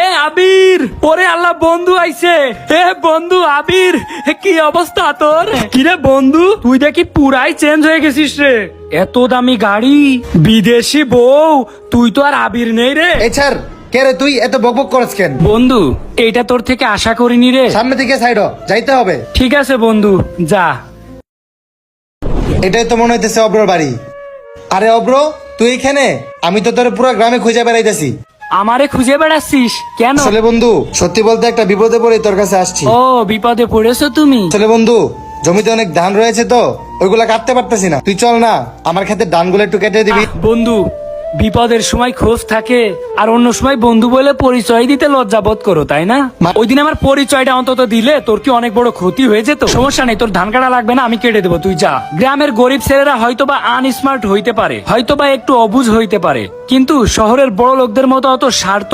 এ আবির, ওরে আল্লাহ বন্ধু আইছে। এ বন্ধু আবির, কি অবস্থা তোর? কিরে বন্ধু, তুই দেখি পুরাই চেঞ্জ হয়ে গেছিস রে। এত দামি গাড়ি, বিদেশি বউ, তুই তো আর আবির নেই রে। এই ছাড়, কে রে তুই? এত বকবক করছ কেন? বন্ধু, এইটা তোর থেকে আশা করিনি রে। সামনে থেকে সাইড হ, যাইতে হবে। ঠিক আছে বন্ধু, যা। এটাই তো মনে হইতেছে অব্রর বাড়ি। আরে অব্র, তুই এখানে? আমি তো তোর পুরো গ্রামে খুঁজে বেড়াইতেছি। আমারে খুঁজে বেড়াচ্ছিস কেন? আসলে বন্ধু, সত্যি বলতে একটা বিপদে পড়ে তোর কাছে আসছি। ও, বিপদে পড়েছো তুমি? আসলে বন্ধু, জমিতে অনেক ধান রয়েছে তো ওইগুলা কাটতে পারতেছি না। তুই চল না, আমার ক্ষেতের ধানগুলো একটু কেটে দিবি। বন্ধু, বিপদের সময় খোঁজ থাকে আর অন্য সময় বন্ধু বলে পরিচয় দিতে লজ্জা বোধ করো, তাই না? ওই দিন আমার পরিচয়টা অন্তত দিলে তোর কি অনেক বড় ক্ষতি হয়ে যেত। সমস্যা নেই, তোর ধান কাটা লাগবে না, আমি কেটে দেবো, তুই যা। গ্রামের গরিব ছেলেরা হয়তোবা আনস্মার্ট হইতে পারে, হয়তোবা একটু অবুঝ হইতে পারে, কিন্তু শহরের বড় লোকদের মতো অত স্বার্থ